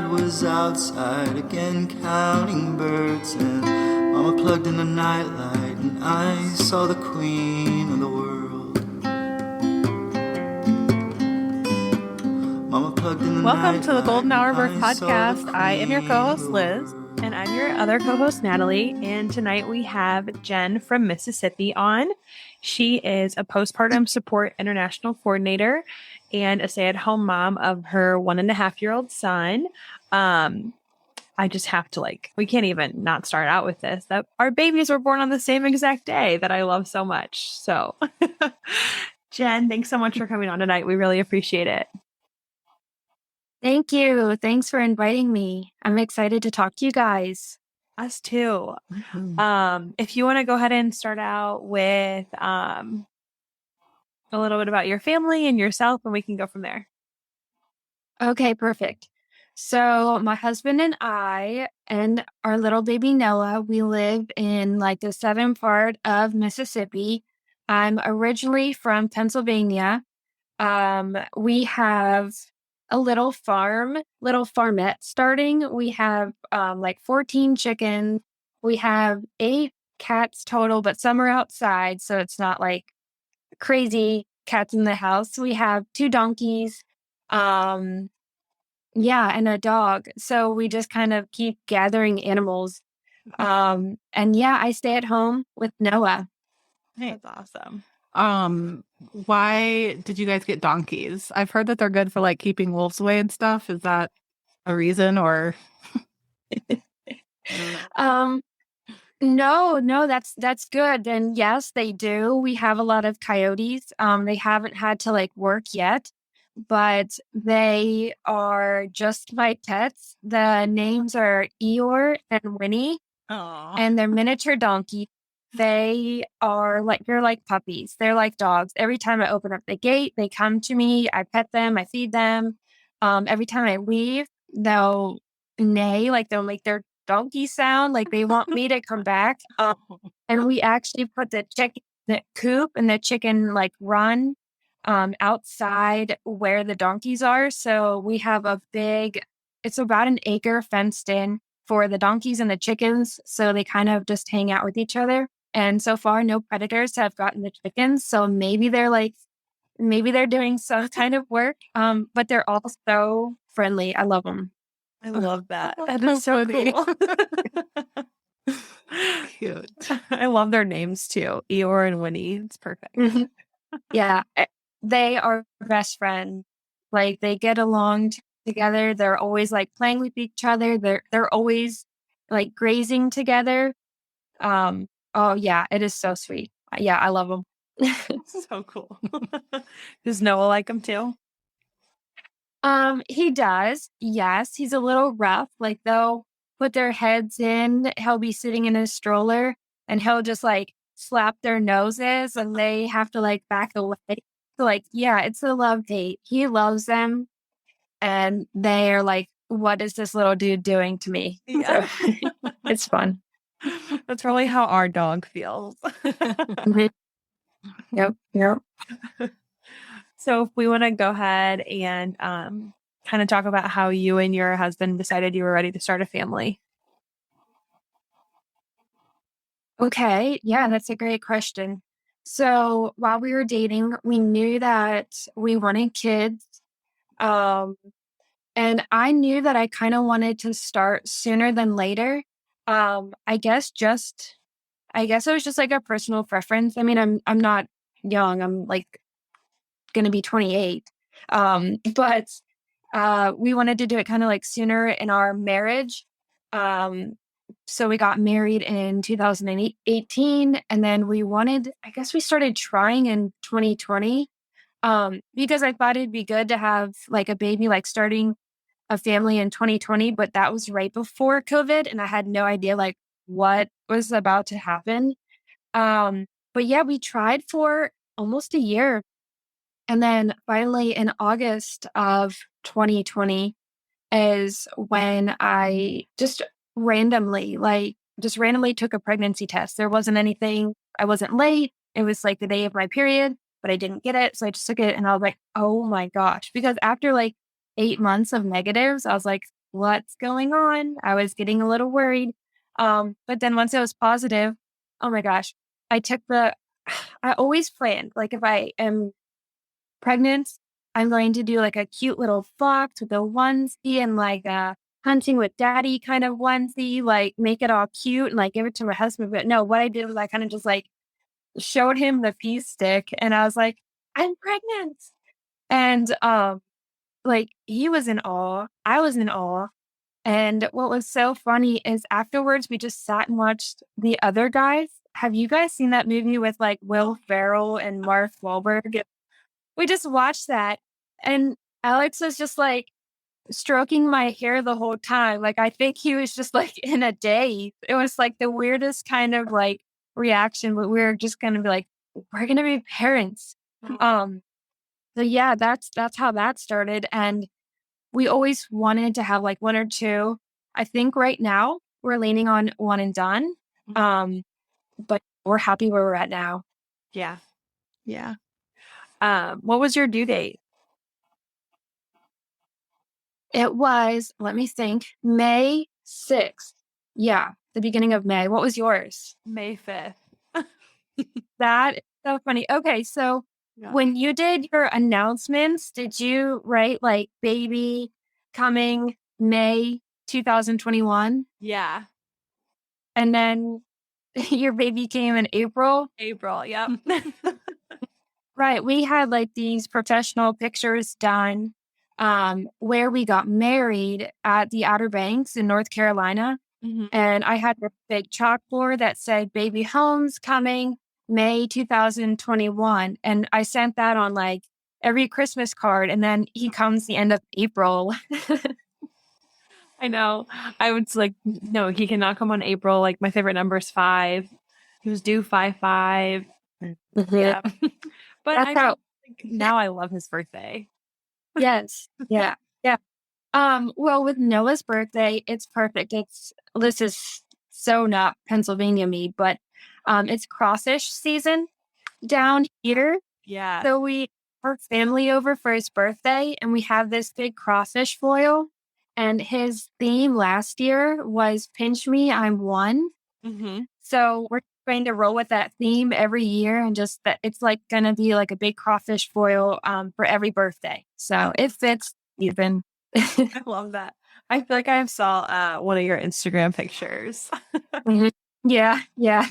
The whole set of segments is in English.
dad was outside again counting birds, and Mama plugged in a nightlight, and I saw the queen of the world. Mama plugged in the Welcome to the nightlight, Golden Hour and Birth I saw the Podcast. I am your queen of co-host, the Liz, world. and I'm your other co-host, Natalie. And tonight we have Jenn from Mississippi on. She is a postpartum support international coordinator and a stay-at-home mom of her 1.5-year-old son. I just have to we can't even not start out with this, that our babies were born on the same exact day that I love so much. So Jenn, thanks so much for coming on tonight. We really appreciate it. Thank you. Thanks for inviting me. I'm excited to talk to you guys. Us too. If you want to go ahead and start out with a little bit about your family and yourself, and we can go from there. Okay, perfect. So my husband and I and our little baby Noah, we live in the southern part of Mississippi. I'm originally from Pennsylvania. We have a little farmette starting. We have 14 chickens. We have 8 cats total, but some are outside, so it's not crazy cats in the house. We have 2 donkeys, and a dog. So we just kind of keep gathering animals. And I stay at home with Noah. That's awesome. Why did you guys get donkeys? I've heard that they're good for keeping wolves away and stuff. Is that a reason or? No, that's good. And yes, they do. We have a lot of coyotes. They haven't had to work yet, but they are just my pets. The names are Eeyore and Winnie. Aww. And they're miniature donkeys. They are they're like puppies. They're like dogs. Every time I open up the gate, they come to me. I pet them. I feed them. Every time I leave, they'll neigh, they'll make their donkey sound, they want me to come back. And we actually put the chicken in the coop and the chicken run outside where the donkeys are. So we have it's about an acre fenced in for the donkeys and the chickens. So they kind of just hang out with each other. And so far, no predators have gotten the chickens. So maybe they're doing some kind of work. But they're all so friendly. I love them. I love that. That is so cool. Cute. I love their names too. Eeyore and Winnie. It's perfect. Yeah. They are best friends. They get along together. They're always playing with each other. They're always grazing together. Oh yeah, it is so sweet. Yeah, I love them. So cool. Does Noah like them too? He does. Yes, he's a little rough. They'll put their heads in. He'll be sitting in his stroller, and he'll just slap their noses, and they have to back away. So yeah, it's a love hate. He loves them, and they're what is this little dude doing to me? Yeah. So, it's fun. That's really how our dog feels. Yep. So if we want to go ahead and kind of talk about how you and your husband decided you were ready to start a family. Okay. Yeah, that's a great question. So while we were dating, we knew that we wanted kids. And I knew that I kind of wanted to start sooner than later. I guess it was just a personal preference. I mean, I'm not young. I'm going to be 28. But we wanted to do it kind of sooner in our marriage. So we got married in 2018, and then we started trying in 2020. Because I thought it'd be good to have a baby, starting a family in 2020, but that was right before COVID, and I had no idea what was about to happen. But yeah, we tried for almost a year. And then finally in August of 2020 is when I just randomly took a pregnancy test. There wasn't anything. I wasn't late. It was the day of my period, but I didn't get it. So I just took it, and I was oh my gosh. Because after 8 months of negatives, I was what's going on? I was getting a little worried. But then once it was positive, oh my gosh, I always planned, like if I am pregnant, I'm going to do like a cute little fox with a onesie and like a hunting with daddy kind of onesie, like make it all cute and like give it to my husband. But no, what I did was I kind of just like showed him the pee stick and I was like, I'm pregnant. And like he was in awe. I was in awe. And what was so funny is afterwards we just sat and watched the other guys. Have you guys seen that movie with like Will Ferrell and Mark Wahlberg? We just watched that. And Alex was just like stroking my hair the whole time. Like I think he was just like in a daze. It was like the weirdest kind of like reaction, but we were just gonna be like, we're gonna be parents. Um so yeah, that's how that started. And we always wanted to have like one or two. I think right now we're leaning on one and done. But we're happy where we're at now. Yeah. Yeah. What was your due date? It was, let me think, May 6th. Yeah, the beginning of May. What was yours? May 5th. That is so funny. Okay, so Yeah. when you did your announcements, did you write like baby coming May 2021? Yeah. And then your baby came in April? April. Yep. Right. We had like these professional pictures done where we got married at the Outer Banks in North Carolina. Mhm. And I had a big chalkboard that said baby homes coming May 2021. And I sent that on like every Christmas card. And then he comes the end of April. I know. I was like, no, he cannot come on April. Like my favorite number is 5. He was due 5/5. Yeah. But That's how. now I love his birthday. Yes. Yeah. Yeah. Well, with Noah's birthday, it's perfect. This is so not Pennsylvania me, but it's crawfish season down here. Yeah. So we our family over for his birthday and we have this big crawfish foil. And his theme last year was Pinch Me, I'm One. Mm-hmm. So we're trying to roll with that theme every year and just that it's like gonna be like a big crawfish foil for every birthday. So it fits even. I love that. I feel like I saw one of your Instagram pictures. Mhm. Yeah, yeah.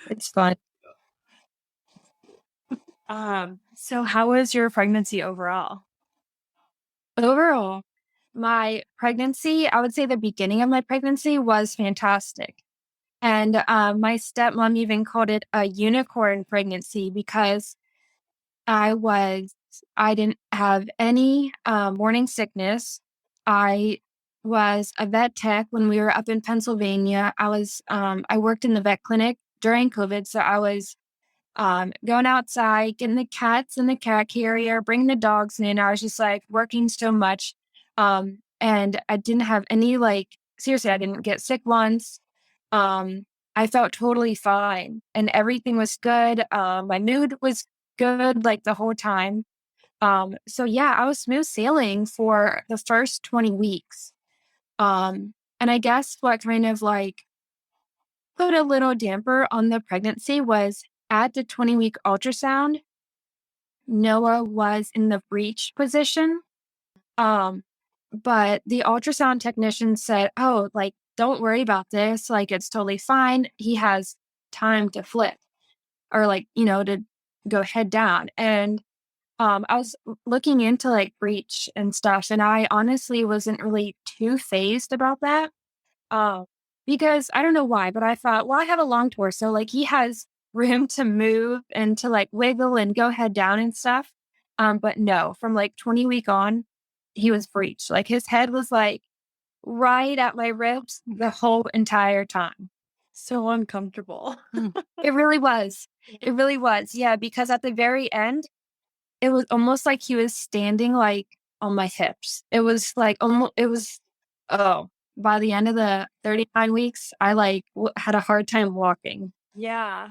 It's fun. So how was your pregnancy overall? Overall, my pregnancy, I would say the beginning of my pregnancy was fantastic. And my stepmom even called it a unicorn pregnancy because I didn't have any morning sickness. I was a vet tech when we were up in Pennsylvania. I worked in the vet clinic during COVID. So I was going outside, getting the cats in the cat carrier, bringing the dogs in. I was just like working so much. And I didn't have any seriously, I didn't get sick once. I felt totally fine and everything was good. My mood was good like the whole time. So yeah, I was smooth sailing for the first 20 weeks. And I guess what kind of put a little damper on the pregnancy was at the 20-week ultrasound, Noah was in the breech position. But the ultrasound technician said, oh, don't worry about this. It's totally fine. He has time to flip or to go head down. And I was looking into breech and stuff, and I honestly wasn't really too phased about that. Because I don't know why, but I thought, well, I have a long torso. He has room to move and to wiggle and go head down and stuff. But no, from 20 week on, he was breech. His head was right at my ribs the whole entire time. So uncomfortable. It really was. It really was. Yeah, because at the very end, it was almost like he was standing on my hips. It was almost, it was, oh, by the end of the 39 weeks, I had a hard time walking. Yeah.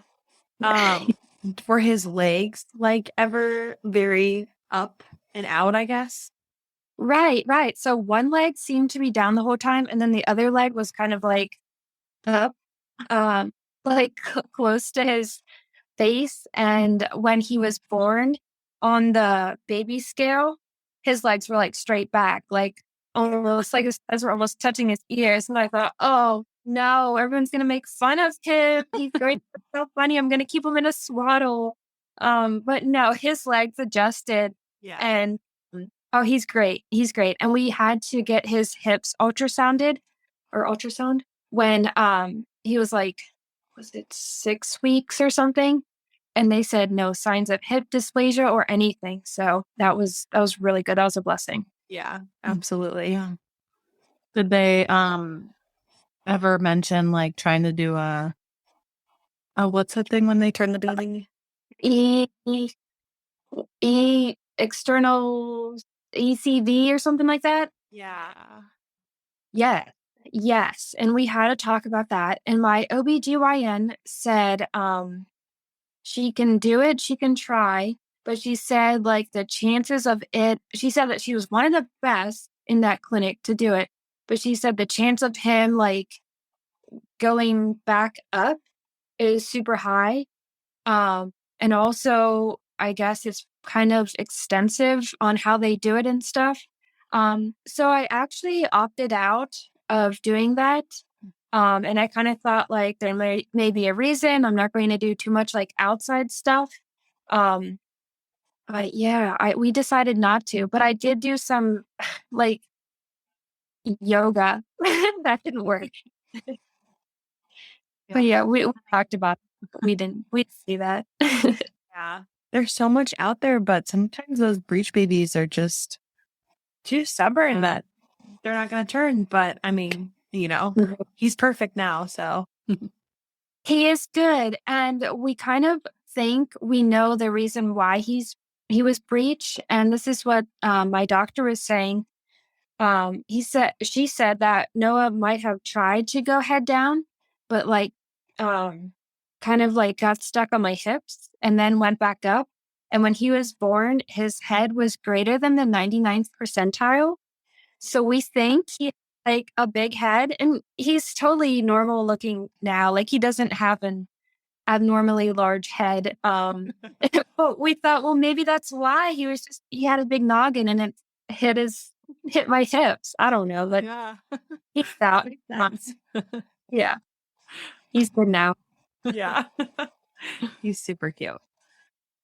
Were his legs ever very up and out, I guess? Right. So one leg seemed to be down the whole time, and then the other leg was kind of like up, um, like close to his face. And when he was born on the baby scale, his legs were like straight back, like almost like his legs were almost touching his ears. And I thought, oh no, everyone's gonna make fun of him. He's great, so funny. I'm gonna keep him in a swaddle. But no, his legs adjusted, Yeah. and oh, he's great. He's great. And we had to get his hips ultrasound when he was like, was it 6 weeks or something? And they said no signs of hip dysplasia or anything. So that was really good. That was a blessing. Yeah, absolutely. Yeah. Did they ever mention like trying to do a what's that thing when they turn the baby? E external ECV or something like that. Yeah. Yeah. Yes. And we had to talk about that. And my OBGYN said, she can do it, she can try, but she said like the chances of it, she said that she was one of the best in that clinic to do it. But she said the chance of him like going back up is super high. And also, I guess it's kind of extensive on how they do it and stuff. So I actually opted out of doing that. And I kind of thought like there may be a reason. I'm not going to do too much like outside stuff. Um, but yeah, we decided not to. But I did do some like yoga. That didn't work. But yeah, we talked about it. But we didn't see that. Yeah. There's so much out there, but sometimes those breech babies are just too stubborn that they're not going to turn. But I mean, he's perfect now. So He is good. And we kind of think we know the reason why he was breech. And this is what my doctor was saying. She said that Noah might have tried to go head down, but like kind of like got stuck on my hips and then went back up. And when he was born, his head was greater than the 99th percentile. So we think he has like a big head, and he's totally normal looking now. Like he doesn't have an abnormally large head. But we thought, well, maybe that's why he had a big noggin and it hit my hips. I don't know, but Yeah. he's out. Yeah. He's good now. yeah, he's super cute.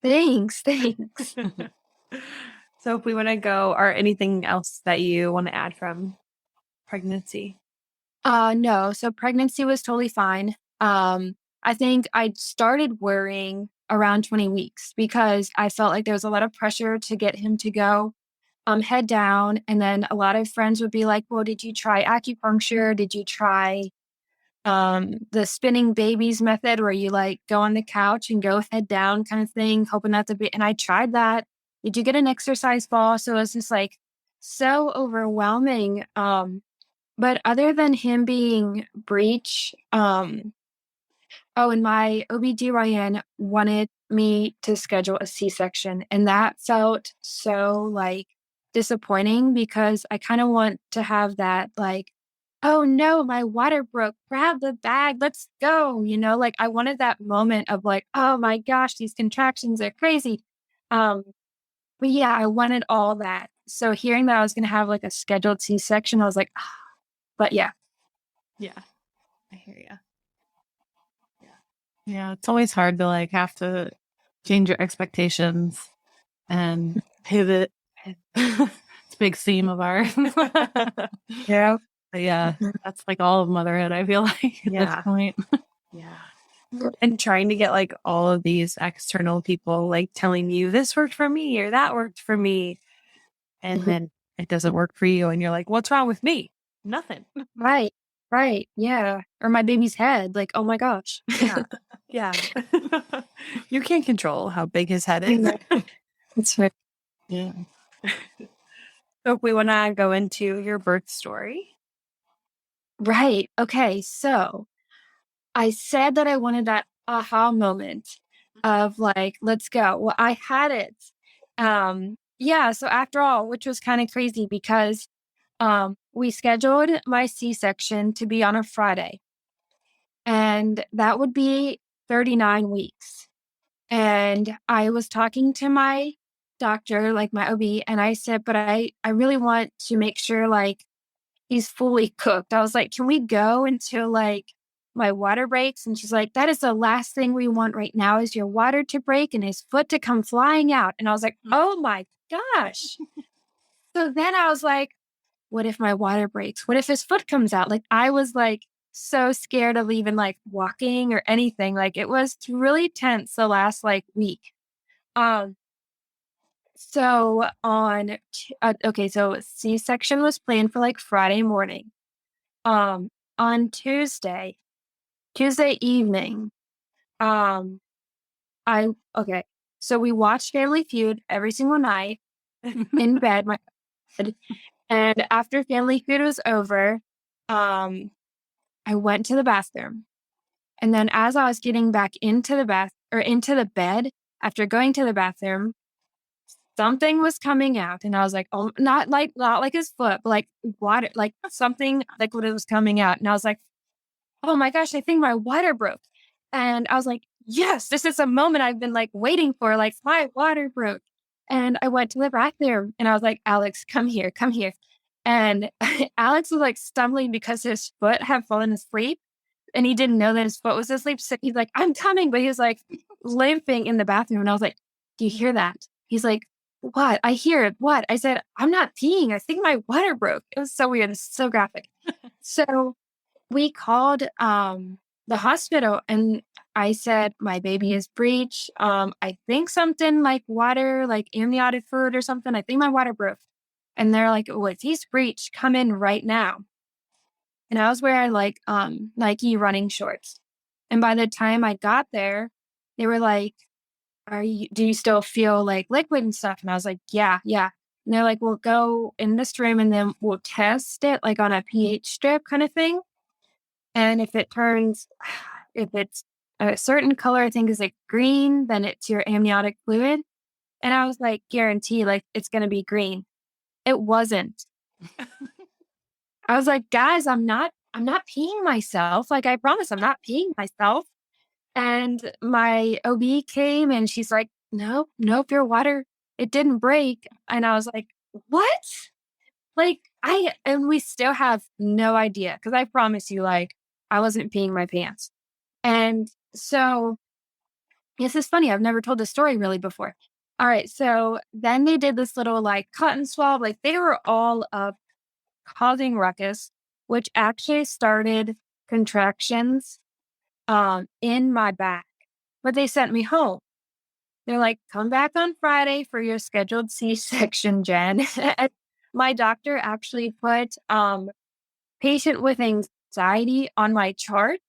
Thanks. So if we want to go, or anything else that you want to add from pregnancy? No. So pregnancy was totally fine. I think I started worrying around 20 weeks because I felt like there was a lot of pressure to get him to go head down. And then a lot of friends would be like, well, did you try acupuncture? Did you try the spinning babies method where you like go on the couch and go head down kind of thing, hoping not to be, and I tried that. Did you get an exercise ball? So it was just like so overwhelming. But other than him being breech, and my OBGYN wanted me to schedule a C-section, and that felt so like disappointing because I kind of want to have that like, oh no, my water broke, grab the bag, let's go. Like I wanted that moment of like, oh my gosh, these contractions are crazy. But yeah, I wanted all that. So hearing that I was going to have like a scheduled C-section, I was like, ah. But yeah. Yeah, I hear you. Yeah, it's always hard to like have to change your expectations and pivot. It's a big theme of ours. Yeah. But yeah, that's like all of motherhood, I feel like at this point. Yeah. And trying to get like all of these external people like telling you this worked for me or that worked for me. And then it doesn't work for you. And you're like, what's wrong with me? Nothing. Right. Yeah. Or my baby's head. Like, oh my gosh. Yeah. You can't control how big his head is. That's right. Yeah. So if we want to go into your birth story. Right. Okay. So I said that I wanted that aha moment of like, let's go. Well, I had it. yeah, so after all, which was kind of crazy because we scheduled my C-section to be on a Friday, and that would be 39 weeks. And I was talking to my doctor, like my OB, and I said, but I really want to make sure like he's fully cooked. I was like, can we go until like my water breaks? And she's like, that is the last thing we want right now is your water to break and his foot to come flying out. And I was like, oh my gosh. So then I was like, what if my water breaks? What if his foot comes out? Like I was like so scared of even like walking or anything. Like it was really tense the last like week. Um, so okay, so C-section was planned for like Friday morning. On Tuesday evening, um, okay, so we watched Family Feud every single night in bed, my bed, and after Family Feud was over, I went to the bathroom, and then as I was getting back into into the bed after going to the bathroom, something was coming out, and I was like, oh, not like his foot, but like water, like something like what it was coming out, and I was like, oh my gosh, I think my water broke. And I was like, yes, this is a moment I've been like waiting for. Like my water broke. And I went to the bathroom and I was like, Alex, come here, come here. And Alex was like stumbling because his foot had fallen asleep and he didn't know that his foot was asleep. So he's like, I'm coming. But he was like limping in the bathroom. And I was like, do you hear that? He's like, what? I hear it. What? I said, I'm not peeing. I think my water broke. It was so weird. It's so graphic. So we called the hospital and I said, my baby is Breech. I think something like water, like amniotic fluid or something. I think my water broke. And they're like, oh, if he's Breech, come in right now. And I was wearing like Nike running shorts. And by the time I got there, they were like, do you still feel like liquid and stuff? And I was like, yeah, yeah. And they're like, we'll go in this room and then we'll test it like on a pH strip kind of thing. And if if it's a certain color, I think is like green, then it's your amniotic fluid. And I was like, guarantee, like it's going to be green. It wasn't. I was like, guys, I'm not peeing myself. Like, I promise I'm not peeing myself. And my OB came and she's like, nope, your water, it didn't break. And I was like, what? Like, and we still have no idea. Cause I promise you, like, I wasn't peeing my pants. And so this is funny. I've never told this story really before. All right. So then they did this little like cotton swab. Like they were all up causing ruckus, which actually started contractions in my back. But they sent me home. They're like, come back on Friday for your scheduled C-section, Jen. And my doctor actually put patient with anxiety on my chart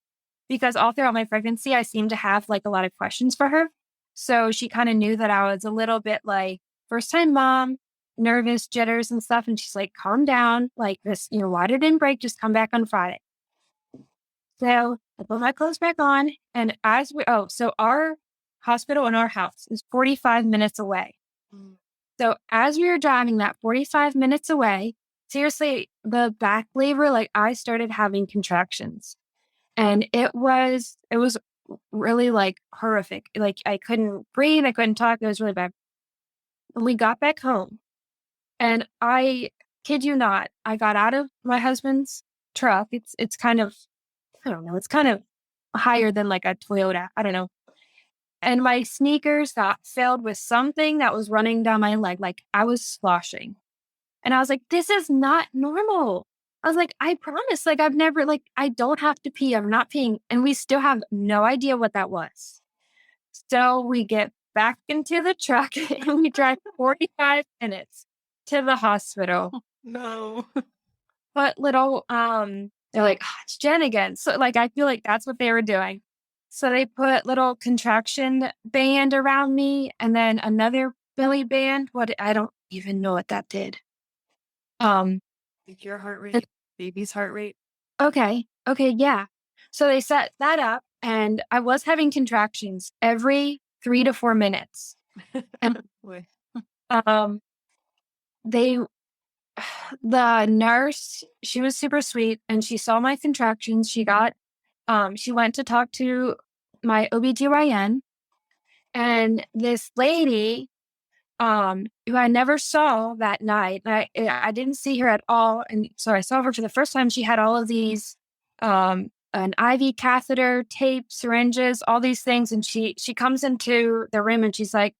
because all throughout my pregnancy, I seemed to have like a lot of questions for her. So she kind of knew that I was a little bit like first time mom, nervous, jitters and stuff. And she's like, calm down. Like this, water didn't break. Just come back on Friday. So I put my clothes back on. And so our hospital and our house is 45 minutes away. So as we were driving that 45 minutes away, seriously, the back labor, like I started having contractions. And it was really like horrific. Like I couldn't breathe. I couldn't talk. It was really bad. And we got back home and I kid you not, I got out of my husband's truck. It's kind of, I don't know. It's kind of higher than like a Toyota. I don't know. And my sneakers got filled with something that was running down my leg. Like I was sloshing. And I was like, this is not normal. I was like, I promise, like I've never, like, I don't have to pee. I'm not peeing. And we still have no idea what that was. So we get back into the truck and we drive 45 minutes to the hospital. No. But they're like, oh, it's Jen again. So like, I feel like that's what they were doing. So they put little contraction band around me and then another belly band. I don't even know what that did. Like your heart rate, baby's heart rate. Okay, yeah. So they set that up and I was having contractions every 3 to 4 minutes. And, they the nurse, she was super sweet and she saw my contractions. She went to talk to my OBGYN, and this lady, who I never saw that night, I didn't see her at all. And so I saw her for the first time. She had all of these, an IV catheter, tape, syringes, all these things. And she comes into the room and she's like,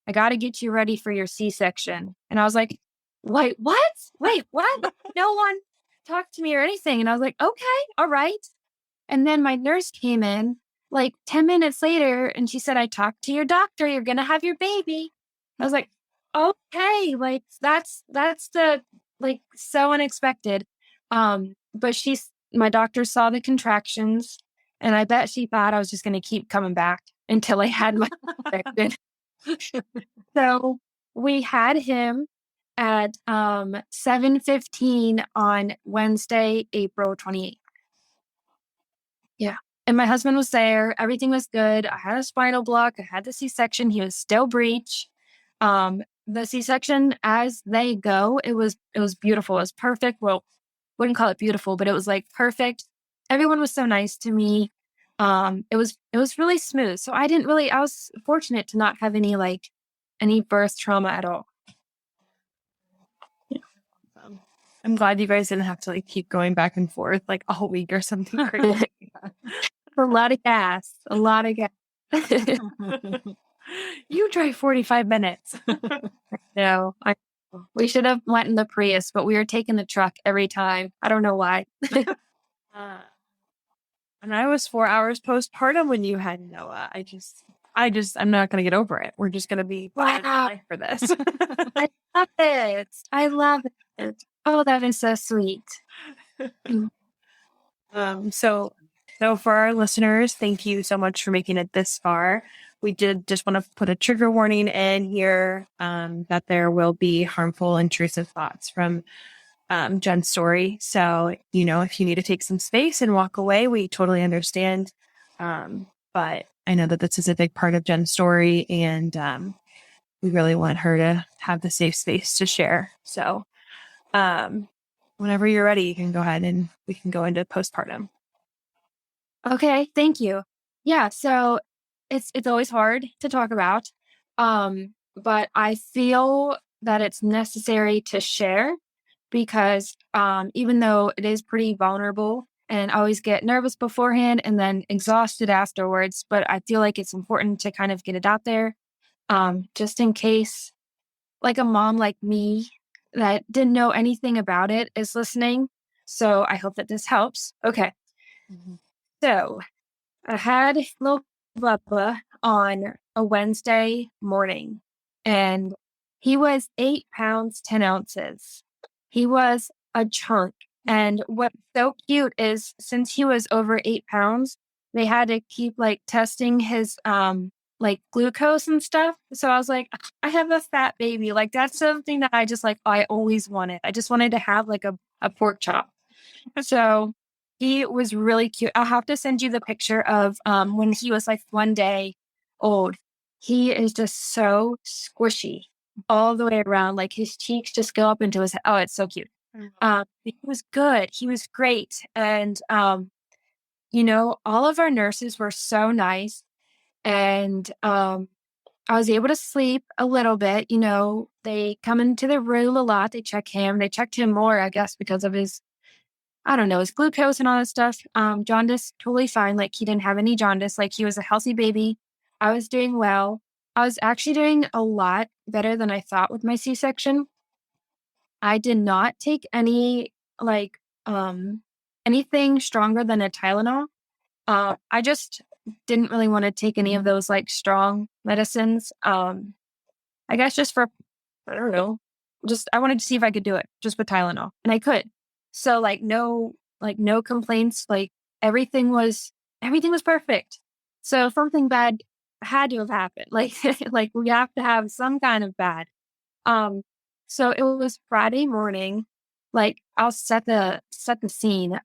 I got to get you ready for your C-section. And I was like, wait, what? Wait, what? No one talked to me or anything. And I was like, okay, all right. And then my nurse came in like 10 minutes later and she said, I talked to your doctor. You're going to have your baby. I was like, okay, like that's the, like, so unexpected. But my doctor saw the contractions and I bet she thought I was just going to keep coming back until I had my contraction. So we had him at 7:15 on Wednesday, April 28th. Yeah. And my husband was there. Everything was good. I had a spinal block. I had the C-section. He was still breech. The C-section, as they go, it was beautiful. It was perfect. Well, wouldn't call it beautiful, but it was like perfect. Everyone was so nice to me. It was really smooth. So I was fortunate to not have any birth trauma at all. I'm glad you guys didn't have to like keep going back and forth like a whole week or something crazy. A lot of gas. You drive 45 minutes. No, we should have went in the Prius, but we were taking the truck every time. I don't know why. And I was 4 hours postpartum when you had Noah. I'm not going to get over it. We're just going to be Wow. for this. I love it. I love it. Oh, that is so sweet. So for our listeners, thank you so much for making it this far. We did just want to put a trigger warning in here, that there will be harmful, intrusive thoughts from Jenn's story. So, if you need to take some space and walk away, we totally understand. But I know that this is a big part of Jenn's story, and we really want her to have the safe space to share. So, whenever you're ready, you can go ahead and we can go into postpartum. Okay, thank you. Yeah, so it's always hard to talk about, but I feel that it's necessary to share because even though it is pretty vulnerable and I always get nervous beforehand and then exhausted afterwards, but I feel like it's important to kind of get it out there, just in case like a mom like me that didn't know anything about it is listening. So I hope that this helps. Okay. Mm-hmm. So I had little Bubba on a Wednesday morning, and he was 8 pounds, 10 ounces. He was a chunk. And what's so cute is since he was over 8 pounds, they had to keep like testing his like glucose and stuff. So I was like, I have a fat baby. Like that's something that I always wanted. I just wanted to have like a pork chop. So he was really cute. I'll have to send you the picture of when he was like 1 day old. He is just so squishy all the way around. Like his cheeks just go up into his head. Oh, it's so cute. He was good. He was great. And, all of our nurses were so nice. And I was able to sleep a little bit. They come into the room a lot. They checked him more, I guess, because of his glucose and all that stuff. Jaundice, totally fine. Like he didn't have any jaundice. Like he was a healthy baby. I was doing well. I was actually doing a lot better than I thought with my C-section. I did not take any anything stronger than a Tylenol. I just didn't really want to take any of those like strong medicines. I guess just for, I don't know, I wanted to see if I could do it just with Tylenol, and I could. So no complaints. Like everything was perfect. So something bad had to have happened. Like we have to have some kind of bad. So it was Friday morning. Like I'll set the scene.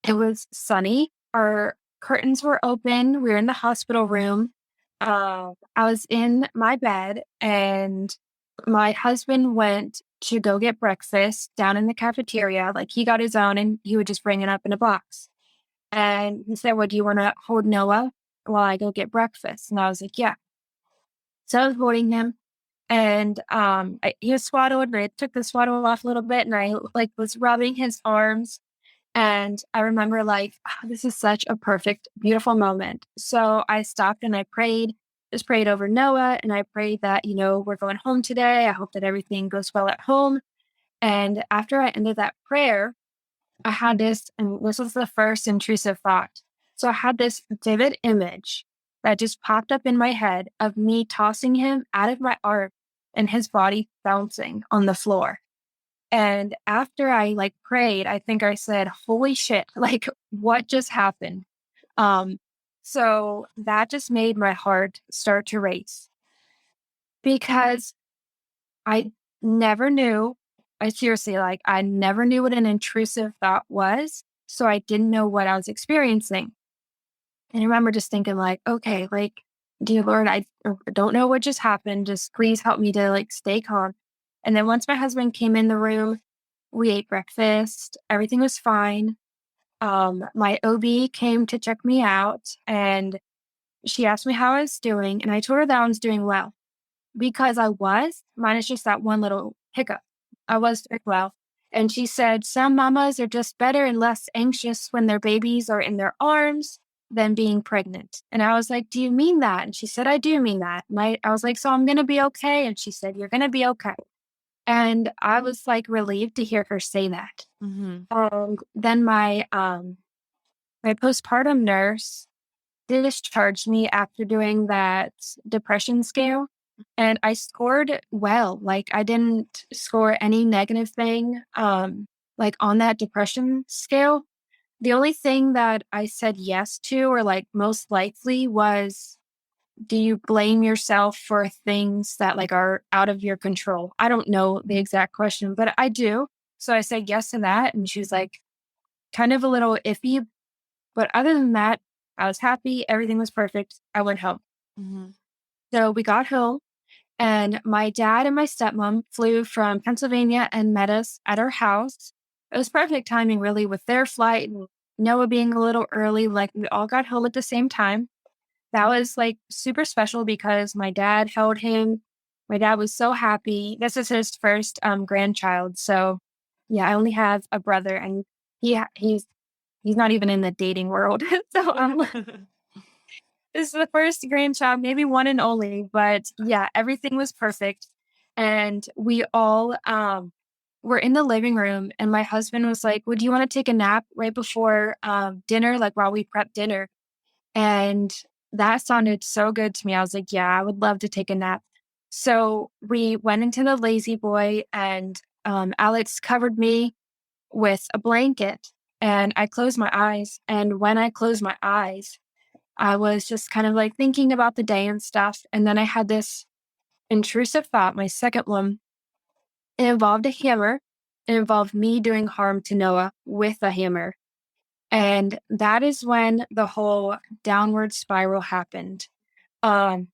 It was sunny. Our curtains were open. We were in the hospital room. I was in my bed and my husband went to go get breakfast down in the cafeteria. Like, he got his own and he would just bring it up in a box. And he said, well, do you want to hold Noah while I go get breakfast? And I was like, yeah. So I was holding him, and he was swaddled, and I took the swaddle off a little bit, and I like was rubbing his arms. And I remember like, "Ah, this is such a perfect, beautiful moment." So I stopped and I prayed, just prayed over Noah. And I prayed that, we're going home today. I hope that everything goes well at home. And after I ended that prayer, I had this, and this was the first intrusive thought. So I had this vivid image that just popped up in my head of me tossing him out of my arm and his body bouncing on the floor. And after I like prayed, I think I said, holy shit, like what just happened? Um, so that just made my heart start to race because I never knew. I seriously, like, I never knew what an intrusive thought was. So I didn't know what I was experiencing. And I remember just thinking, like, okay, like, dear Lord, I don't know what just happened. Just please help me to like stay calm. And then once my husband came in the room, we ate breakfast. Everything was fine. My OB came to check me out and she asked me how I was doing. And I told her that I was doing well because I was. Mine is just that one little hiccup. I was doing well. And she said, some mamas are just better and less anxious when their babies are in their arms than being pregnant. And I was like, do you mean that? And she said, I do mean that. I was like, so I'm going to be okay. And she said, you're going to be okay. And I was like relieved to hear her say that. Then my postpartum nurse discharged me after doing that depression scale. And I scored well. Like, I didn't score any negative thing like on that depression scale. The only thing that I said yes to, or like most likely, was, do you blame yourself for things that like are out of your control? I don't know the exact question, but I do. So I said yes to that. And she was like kind of a little iffy. But other than that, I was happy. Everything was perfect. I went home. So we got home, and my dad and my stepmom flew from Pennsylvania and met us at our house. It was perfect timing, really, with their flight and Noah being a little early. Like, we all got home at the same time. That was like super special because my dad held him. My dad was so happy. This is his first grandchild. So yeah, I only have a brother, and he's not even in the dating world. So this is the first grandchild, maybe one and only, but yeah, everything was perfect. And we all were in the living room, and my husband was like, would you want to take a nap right before dinner, like while we prep dinner? And that sounded so good to me. I was like, yeah, I would love to take a nap. So we went into the lazy boy, and Alex covered me with a blanket, and I closed my eyes. And when I closed my eyes, I was just kind of like thinking about the day and stuff. And then I had this intrusive thought, my second one. It involved a hammer. It involved me doing harm to Noah with a hammer. And that is when the whole downward spiral happened. I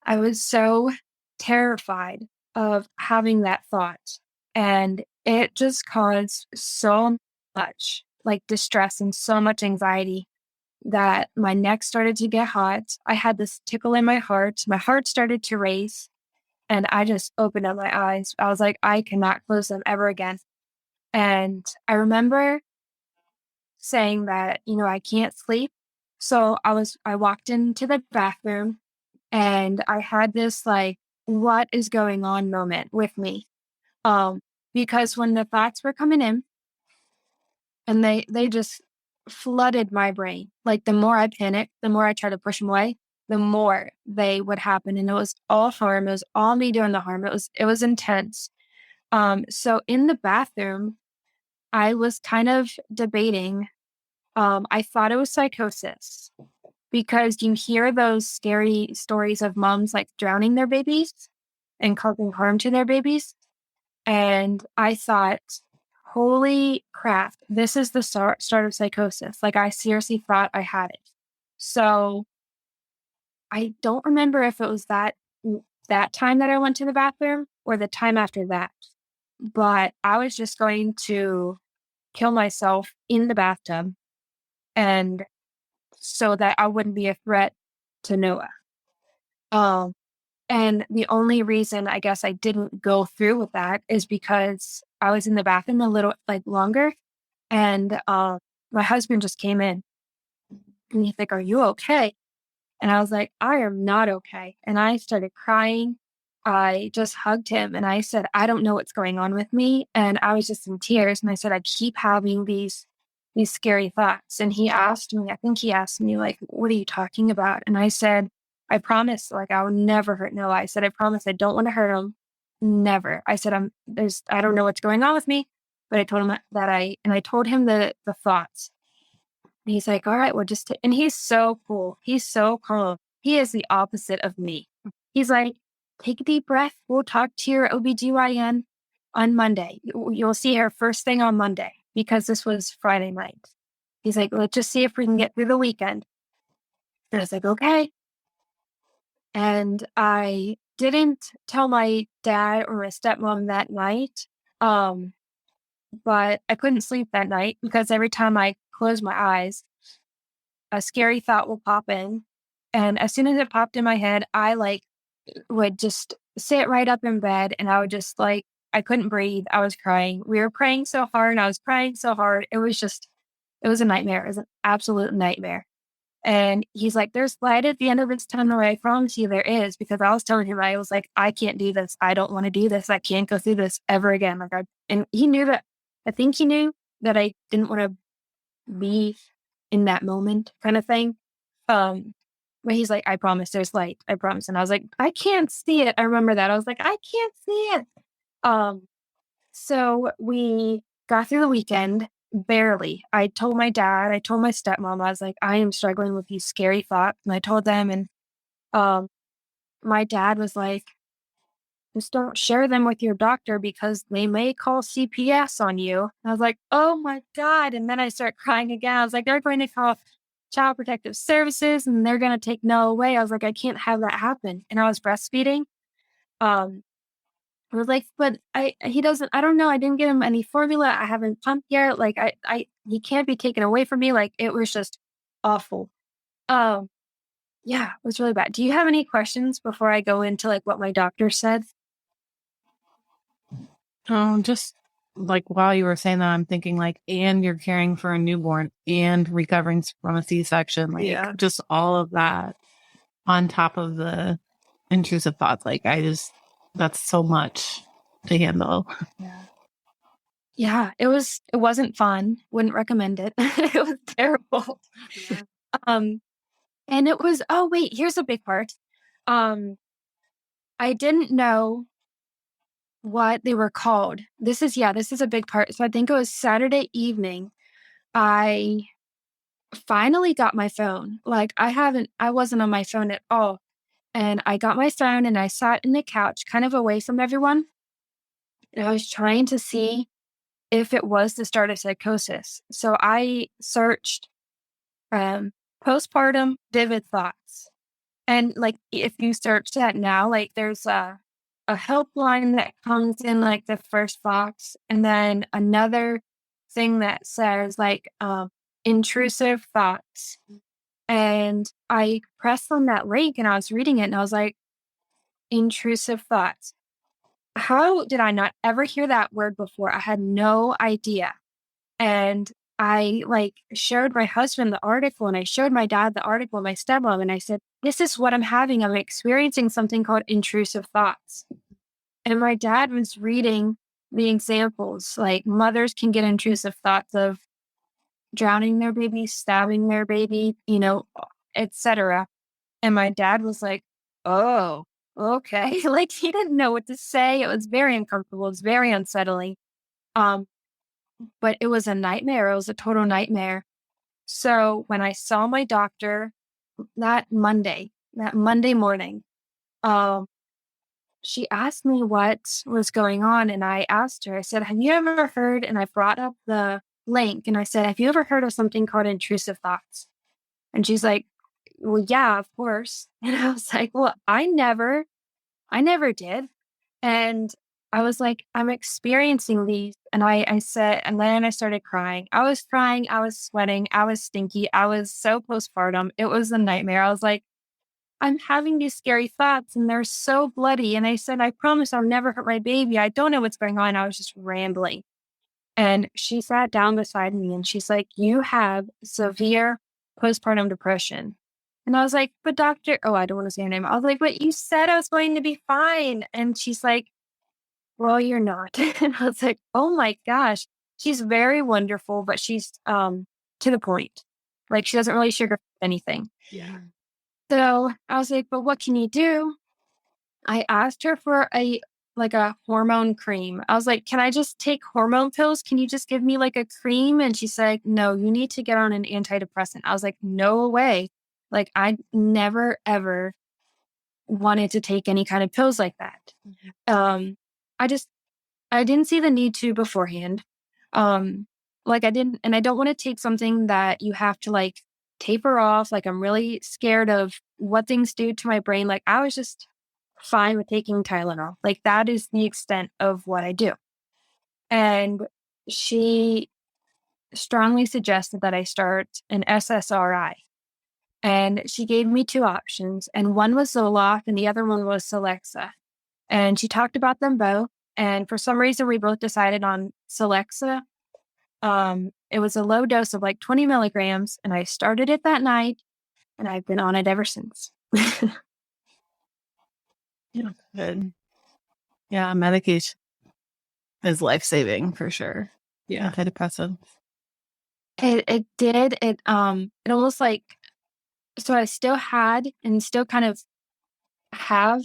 was so terrified of having that thought. And it just caused so much like distress and so much anxiety that my neck started to get hot. I had this tickle in my heart. My heart started to race, and I just opened up my eyes. I was like, I cannot close them ever again. And I remember saying that, I can't sleep. So I walked into the bathroom, and I had this like, what is going on moment with me. Because when the thoughts were coming in, and they just flooded my brain. Like, the more I panicked, the more I tried to push them away, the more they would happen. And it was all harm. It was all me doing the harm. It was intense. So in the bathroom, I was kind of debating. I thought it was psychosis because you hear those scary stories of moms like drowning their babies and causing harm to their babies. And I thought, holy crap, this is the start of psychosis. Like, I seriously thought I had it. So I don't remember if it was that that time that I went to the bathroom or the time after that. But I was just going to kill myself in the bathtub, and so that I wouldn't be a threat to Noah. And the only reason I guess I didn't go through with that is because I was in the bathroom a little longer, and my husband just came in and he's like, "Are you okay?" And I was like, "I am not okay." And I started crying. I just hugged him and I said, "I don't know what's going on with me." And I was just in tears. And I said, "I keep having these scary thoughts." And he asked me, I think he asked me, like, "What are you talking about?" And I said, "I promise, like, I will never hurt Noah." I said, "I promise I don't want to hurt him. Never." I said, I don't know what's going on with me." But I told him and I told him the thoughts. And he's like, "All right, well, and he's so cool. He's so calm. He is the opposite of me. He's like, "Take a deep breath. We'll talk to your OBGYN on Monday. You'll see her first thing on Monday," because this was Friday night. He's like, "Let's just see if we can get through the weekend." And I was like, "Okay." And I didn't tell my dad or my stepmom that night. But I couldn't sleep that night because every time I closed my eyes, a scary thought will pop in. And as soon as it popped in my head, I would just sit right up in bed, and I would just I couldn't breathe. I was crying. We were praying so hard and I was crying so hard. It was a nightmare. It was an absolute nightmare. And he's like, "There's light at the end of this tunnel. I promise you there is." Because I was telling him, I was like, "I can't do this. I don't want to do this. I can't go through this ever again." And he knew that. I think he knew that I didn't want to be in that moment, kind of thing. But he's like, "I promise there's light. I promise." And I was like, "I can't see it." I remember that. I was like, "I can't see it." Um, so we got through the weekend barely. I told my dad, I told my stepmom, I was like, "I am struggling with these scary thoughts." And I told them, and um, my dad was like, "Just don't share them with your doctor because they may call CPS on you." And I was like, "Oh my God." And then I start crying again. I was like, "They're going to call Child Protective Services and they're going to take Noah away." I was like, "I can't have that happen." And I was breastfeeding. Um, I was like, "But I don't know. I didn't give him any formula. I haven't pumped yet. He can't be taken away from me." Like, it was just awful. Um, yeah, it was really bad. Do you have any questions before I go into what my doctor said? Just while you were saying that, I'm thinking and you're caring for a newborn and recovering from a C-section, just all of that on top of the intrusive thoughts. That's so much to handle. Yeah, it wasn't fun. Wouldn't recommend it. It was terrible. Yeah. And it was, oh wait, here's a big part. I didn't know what they were called. This is a big part. So I think it was Saturday evening. I finally got my phone. I wasn't on my phone at all. And I got my phone and I sat in the couch, kind of away from everyone. And I was trying to see if it was the start of psychosis. So I searched postpartum vivid thoughts. And if you search that now, there's a helpline that comes in the first box, and then another thing that says intrusive thoughts. And I pressed on that link and I was reading it and I was like, intrusive thoughts. How did I not ever hear that word before? I had no idea. And I showed my husband the article and I showed my dad the article, my stepmom, and I said, "This is what I'm having. I'm experiencing something called intrusive thoughts." And my dad was reading the examples, mothers can get intrusive thoughts of drowning their baby, stabbing their baby, etc. And my dad was like, "Oh, okay." He didn't know what to say. It was very uncomfortable. It was very unsettling. But it was a nightmare. It was a total nightmare. So when I saw my doctor that Monday morning, she asked me what was going on. And I asked her, I said, "Have you ever heard?" And I brought up the link and I said, "Have you ever heard of something called intrusive thoughts?" And she's like, "Well, yeah, of course." And I was like, "Well, I I never did. And I was like, I'm experiencing these. And I said, and then I started crying. I was crying. I was sweating. I was stinky. I was so postpartum. It was a nightmare. I was like, I'm having these scary thoughts and they're so bloody. And I said, I promise I'll never hurt my baby. I don't know what's going on. I was just rambling. And she sat down beside me and she's like, you have severe postpartum depression. And I was like, but doctor, oh, I don't want to say her name. I was like, but you said I was going to be fine. And she's like, well, you're not. And I was like, oh my gosh. She's very wonderful, but she's to the point. Like she doesn't really sugarcoat anything. Yeah. So I was like, but what can you do? I asked her for a hormone cream. I was like, can I just take hormone pills? Can you just give me like a cream? And she's like, no, you need to get on an antidepressant. I was like, no way. Like I never, ever wanted to take any kind of pills like that. I didn't see the need to beforehand. Like I didn't, and I don't want to take something that you have to like taper off. Like I'm really scared of what things do to my brain. Like I was just fine with taking Tylenol. Like that is the extent of what I do. And she strongly suggested that I start an SSRI. And she gave me two options. And one was Zoloft and the other one was Celexa. And she talked about them both. And for some reason, we both decided on Celexa. It was a low dose of like 20 milligrams. And I started it that night. And I've been on it ever since. Yeah, good. Yeah, medication is life-saving for sure. Yeah. Antidepressants. It did. It almost like, so I still had and still kind of have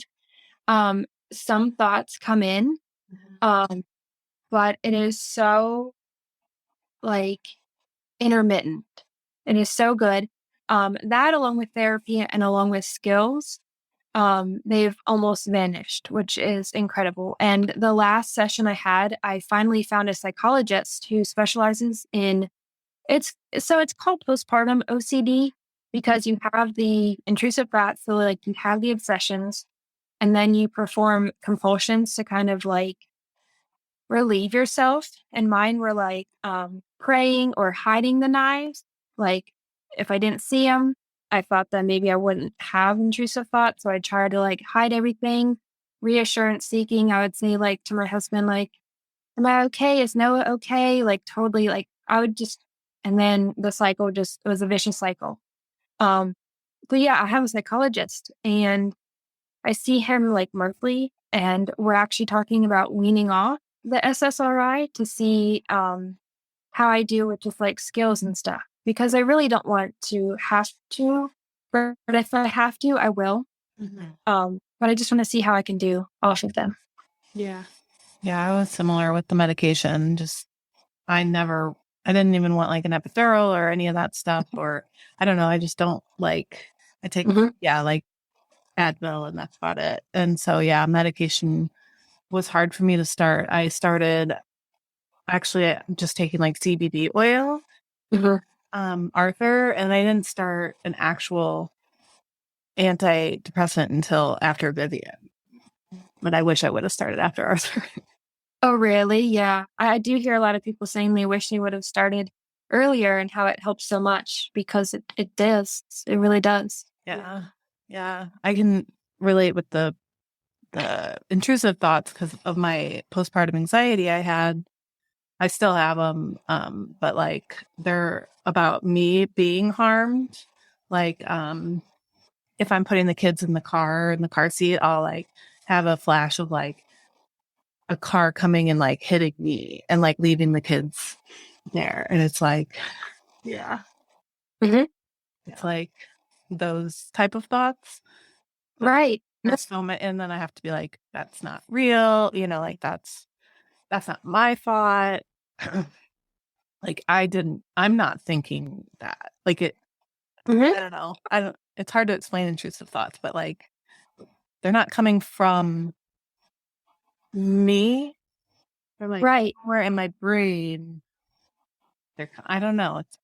some thoughts come in. But it is so like intermittent. It is so good. That along with therapy and along with skills, they've almost vanished, which is incredible. And the last session I had, I finally found a psychologist who specializes in it's called postpartum OCD because you have the intrusive thoughts, so like you have the obsessions, and then you perform compulsions to kind of like relieve yourself. And mine were like praying or hiding the knives. Like if I didn't see them, I thought that maybe I wouldn't have intrusive thoughts. So I tried to like hide everything, reassurance seeking. I would say like to my husband, like, am I okay? Is Noah okay? Like totally like I would just, and then the cycle just, it was a vicious cycle. But yeah, I have a psychologist and I see him like monthly and we're actually talking about weaning off the SSRI to see how I do with just like skills and stuff because I really don't want to have to, but if I have to, I will. But I just want to see how I can do off of them. Yeah. Yeah, I was similar with the medication. Just, I didn't even want like an epidural or any of that stuff. Or I don't know. I just don't like, I take, like Advil and that's about it. And so, yeah, medication was hard for me to start. I started actually just taking like CBD oil, Arthur, and I didn't start an actual antidepressant until after Vivian. But I wish I would have started after Arthur. Oh, really? Yeah. I do hear a lot of people saying they wish they would have started earlier and how it helps so much because it does. It really does. Yeah. Yeah. I can relate with the intrusive thoughts because of my postpartum anxiety I still have them. But like they're about me being harmed. Like, if I'm putting the kids in the car seat, I'll like have a flash of like a car coming and like hitting me and like leaving the kids there. And it's like, yeah, it's like those type of thoughts. Right. There's so much, and then I have to be like, that's not real, like that's not my thought. Like I'm not thinking that. Like it, I don't know. It's hard to explain intrusive thoughts, but like they're not coming from me. They're like right. somewhere in my brain. I don't know. It's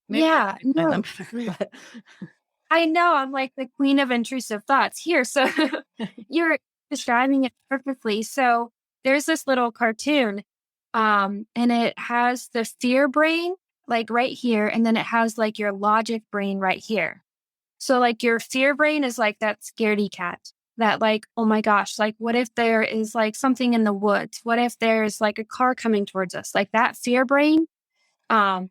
yeah. No. I know I'm like the queen of intrusive thoughts here. So you're describing it perfectly. So there's this little cartoon, and it has the fear brain like right here, and then it has like your logic brain right here. So like your fear brain is like that scaredy cat that like, oh my gosh, like what if there is like something in the woods? What if there's like a car coming towards us? Like that fear brain, um,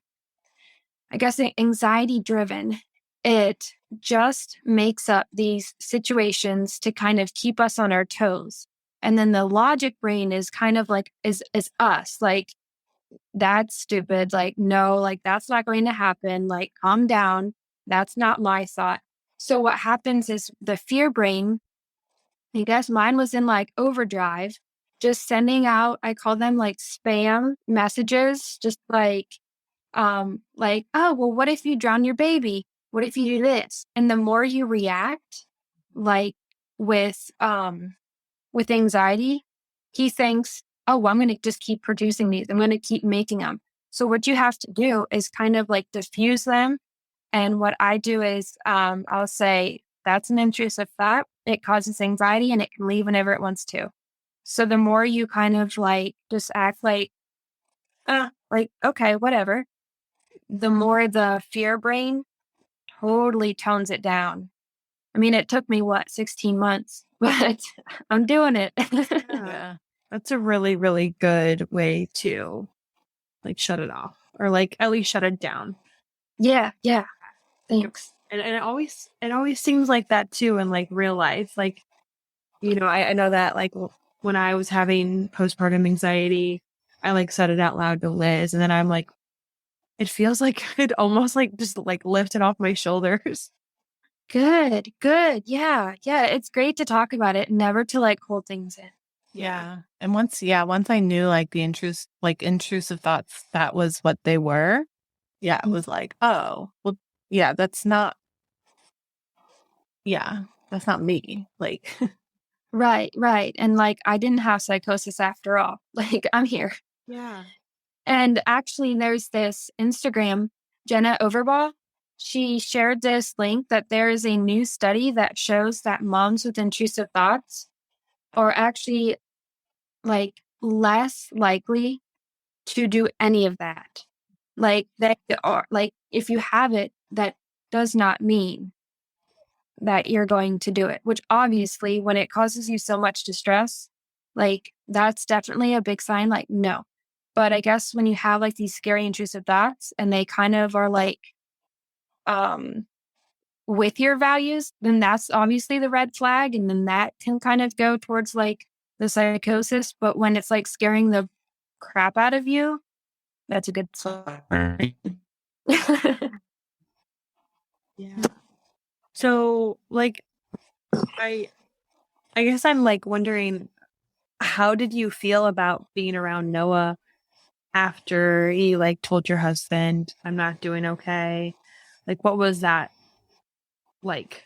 I guess anxiety driven, it just makes up these situations to kind of keep us on our toes. And then the logic brain is kind of like is us, like that's stupid, like no, like that's not going to happen, like calm down, that's not my thought. So what happens is the fear brain, I guess mine was in like overdrive, just sending out, I call them like spam messages, just like, oh, well, what if you drown your baby? What if you do this? And the more you react, like with anxiety, he thinks, oh, well, I'm going to just keep producing these. I'm going to keep making them. So what you have to do is kind of like diffuse them. And what I do is I'll say, that's an intrusive thought. It causes anxiety and it can leave whenever it wants to. So the more you kind of like just act like, okay, whatever, the more the fear brain totally tones it down. I mean, it took me 16 months, but I'm doing it. Yeah. That's a really, really good way to like shut it off or like at least shut it down. Yeah. Thanks. And it always seems like that too in like real life. Like, you know, I know that like when I was having postpartum anxiety, I like said it out loud to Liz, and then I'm like, it feels like it almost like just like lifted off my shoulders. Good. Yeah. It's great to talk about it, never to like hold things in. Yeah. And once I knew like the intrusive thoughts, that was what they were. Yeah. It was like, oh, well, yeah, that's not me. Like, Right. And like, I didn't have psychosis after all. Like, I'm here. Yeah. And actually, there's this Instagram, Jenna Overbaugh. She shared this link that there is a new study that shows that moms with intrusive thoughts are actually like less likely to do any of that. Like they are like, if you have it, that does not mean that you're going to do it, which obviously when it causes you so much distress, like that's definitely a big sign, like no. But I guess when you have like these scary intrusive thoughts and they kind of are like with your values, then that's obviously the red flag. And then that can kind of go towards like the psychosis. But when it's like scaring the crap out of you, that's a good sign. Yeah. So like I guess I'm like wondering, how did you feel about being around Noah after you like told your husband, I'm not doing okay? Like what was that like?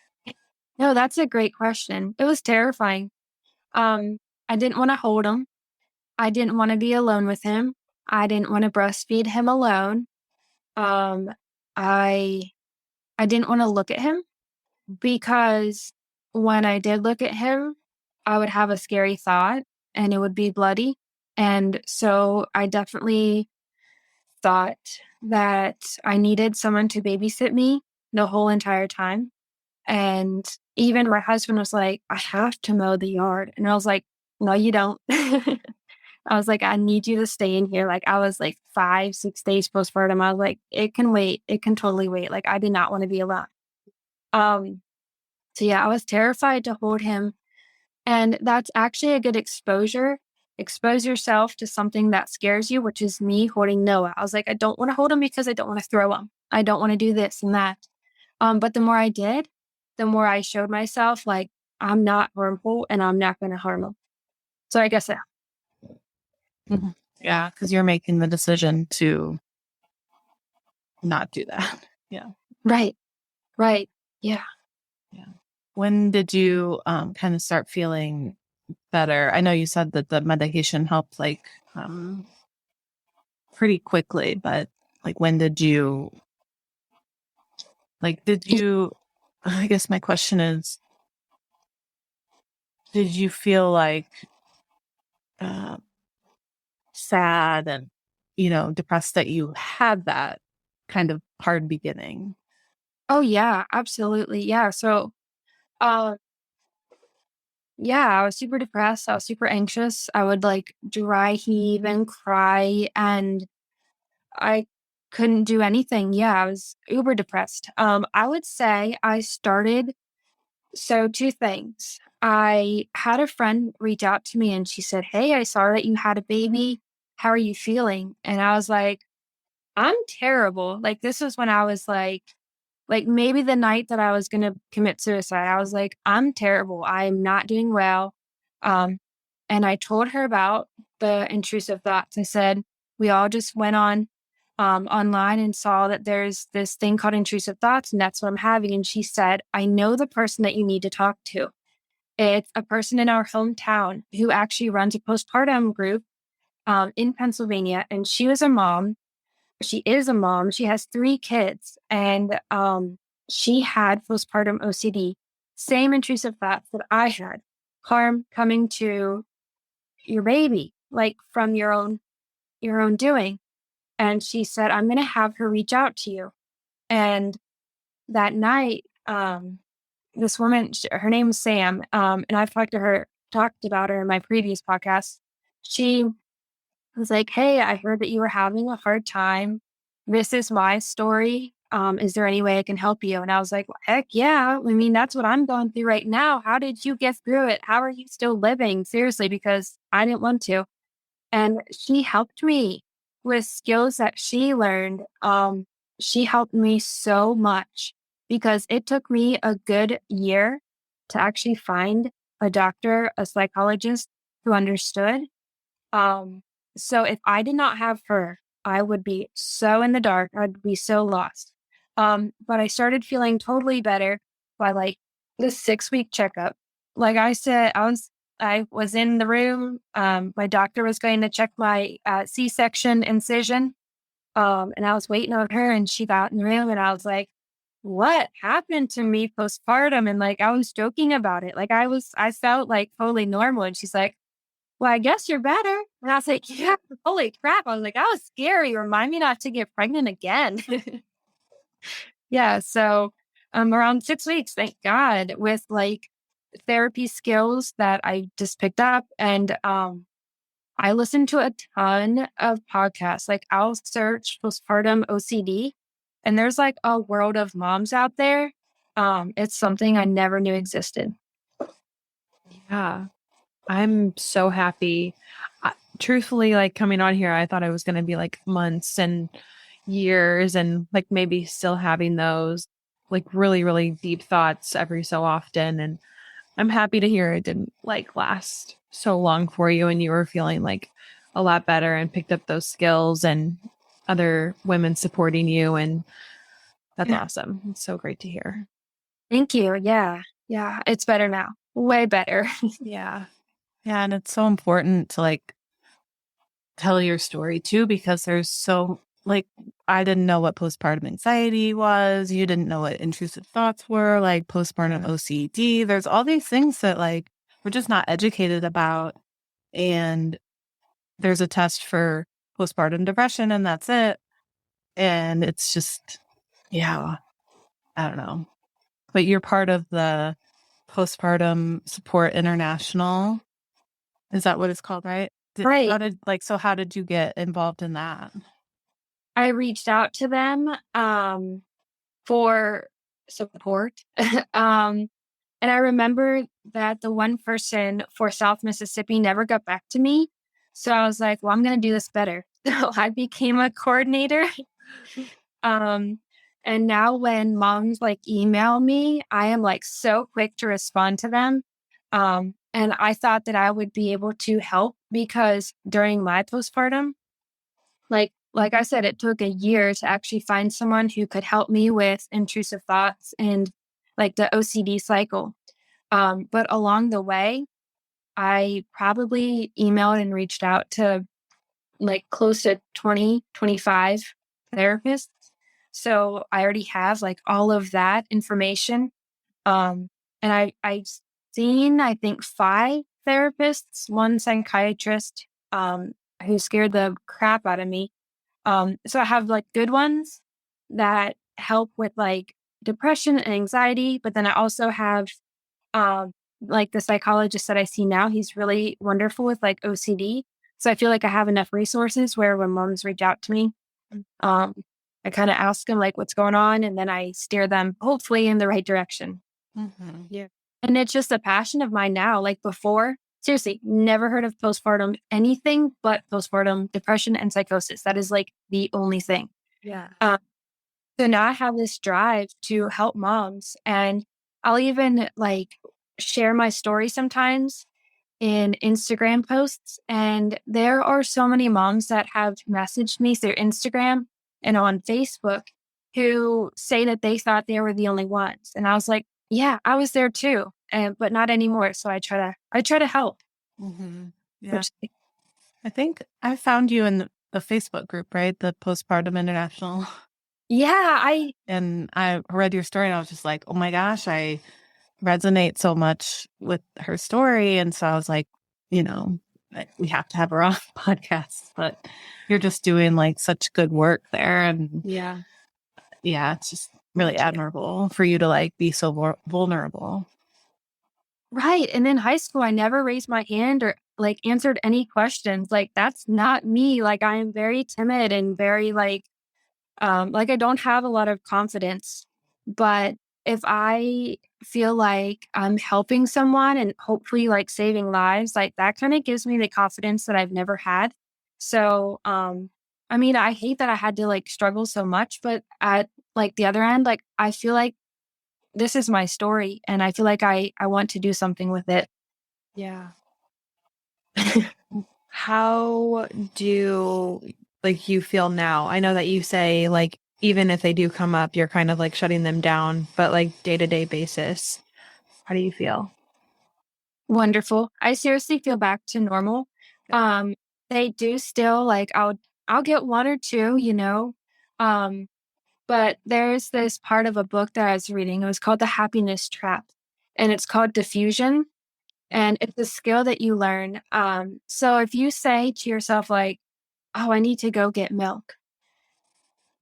No, that's a great question. It was terrifying. I didn't want to hold him. I didn't want to be alone with him. I didn't want to breastfeed him alone. I didn't want to look at him because when I did look at him, I would have a scary thought and it would be bloody. And so I definitely thought that I needed someone to babysit me the whole entire time. And even my husband was like, I have to mow the yard. And I was like, no, you don't. I was like, I need you to stay in here. Like I was like 5-6 days postpartum. I was like, it can wait. It can totally wait. Like I did not want to be alone. So yeah, I was terrified to hold him. And that's actually a good exposure. Expose yourself to something that scares you, which is me holding Noah. I was like, I don't want to hold him because I don't want to throw him. I don't want to do this and that. But the more I did, the more I showed myself like I'm not harmful and I'm not going to harm him. So I guess yeah, because you're making the decision to not do that. Yeah. Right. Yeah. When did you kind of start feeling better? I know you said that the medication helped like pretty quickly, but like when did you I guess my question is, did you feel like sad and, depressed that you had that kind of hard beginning? Oh yeah, absolutely. Yeah. So, uh, yeah, I was super depressed. I was super anxious. I would like dry heave and cry, and I couldn't do anything. Yeah, I was uber depressed. I would say I started. So, two things. I had a friend reach out to me and she said, "Hey, I saw that you had a baby. How are you feeling?" And I was like, "I'm terrible." Like, this was when I was like maybe the night that I was going to commit suicide. I was like, "I'm terrible. I'm not doing well." Um, and I told her about the intrusive thoughts. I said, we all just went on online and saw that there's this thing called intrusive thoughts, and that's what I'm having. And she said, "I know the person that you need to talk to. It's a person in our hometown who actually runs a postpartum group in Pennsylvania. And she was a mom. She is a mom. She has 3 kids, and she had postpartum OCD. Same intrusive thoughts that I had. Harm coming to your baby, like from your own doing." And she said, "I'm going to have her reach out to you." And that night, this woman, her name was Sam, and I've talked about her in my previous podcast. She was like, "Hey, I heard that you were having a hard time. This is my story. Is there any way I can help you?" And I was like, "Well, heck yeah. I mean, that's what I'm going through right now. How did you get through it? How are you still living? Seriously, because I didn't want to." And she helped me with skills that she learned. She helped me so much because it took me a good year to actually find a doctor, a psychologist who understood. Um, so if I did not have her, I would be so in the dark. I'd be so lost. But I started feeling totally better by like the 6-week checkup. Like I said, I was in the room. My doctor was going to check my C-section incision. And I was waiting on her, and she got in the room, and I was like, "What happened to me postpartum?" And like I was joking about it. Like I felt like totally normal. And she's like, "Well, I guess you're better." And I was like, "Yeah, holy crap." I was like, "That was scary. Remind me not to get pregnant again." Yeah. So around 6 weeks, thank God, with like therapy skills that I just picked up. And I listen to a ton of podcasts. Like I'll search postpartum OCD, and there's like a world of moms out there. It's something I never knew existed. Yeah. I'm so happy. Truthfully, like coming on here, I thought it was going to be like months and years and like maybe still having those like really, really deep thoughts every so often. And I'm happy to hear it didn't like last so long for you and you were feeling like a lot better and picked up those skills and other women supporting you. And that's Yeah. awesome. It's so great to hear. Thank you. Yeah. Yeah. It's better now. Way better. Yeah. Yeah, and it's so important to like tell your story too, because there's so like I didn't know what postpartum anxiety was. You didn't know what intrusive thoughts were, like postpartum OCD. There's all these things that like we're just not educated about. And there's a test for postpartum depression and that's it. And it's just, yeah, I don't know. But you're part of the Postpartum Support International. Is that what it's called, right? Right. How did you get involved in that? I reached out to them for support. um, and I remember that the one person for South Mississippi never got back to me. So I was like, well, I'm going to do this better. So I became a coordinator. Um, and now when moms like email me, I am like so quick to respond to them. And I thought that I would be able to help because during my postpartum, like I said, it took a year to actually find someone who could help me with intrusive thoughts and like the OCD cycle. But along the way, I probably emailed and reached out to like close to 20, 25 therapists. So I already have like all of that information. And I seen, I think, 5 therapists, 1 psychiatrist, who scared the crap out of me. So I have like good ones that help with like depression and anxiety, but then I also have um like the psychologist that I see now, he's really wonderful with like OCD. So I feel like I have enough resources where when moms reach out to me, um, I kind of ask them like what's going on, and then I steer them hopefully in the right direction. Mm-hmm. Yeah. And it's just a passion of mine now. Like before, seriously, never heard of postpartum anything but postpartum depression and psychosis. That is like the only thing. Yeah. So now I have this drive to help moms, and I'll even like share my story sometimes in Instagram posts. And there are so many moms that have messaged me through Instagram and on Facebook who say that they thought they were the only ones. And I was like, yeah, I was there too, but not anymore. So I try to help. Mm-hmm. Yeah. Which, I think I found you in the Facebook group, right? The Postpartum International. yeah, And I read your story and I was just like, oh my gosh, I resonate so much with her story. And so I was like, we have to have her on podcast, but you're just doing like such good work there. And Yeah. it's just really admirable for you to like be so vulnerable. right. And in high school, I never raised my hand or like answered any questions. Like that's not me. Like I am very timid and very like I don't have a lot of confidence. But if I feel like I'm helping someone and hopefully like saving lives, like that kind of gives me the confidence that I've never had. So, I mean, I hate that I had to like struggle so much, but at like the other end, like I feel like this is my story and I feel like I want to do something with it. Yeah. How do like you feel now? I know that you say like even if they do come up, you're kind of like shutting them down, but like day-to-day basis, how do you feel? Wonderful. I seriously feel back to normal. They do still like I'll get 1 or 2, Um, but there's this part of a book that I was reading. It was called The Happiness Trap, and it's called diffusion. And it's a skill that you learn. So if you say to yourself like, "Oh, I need to go get milk,"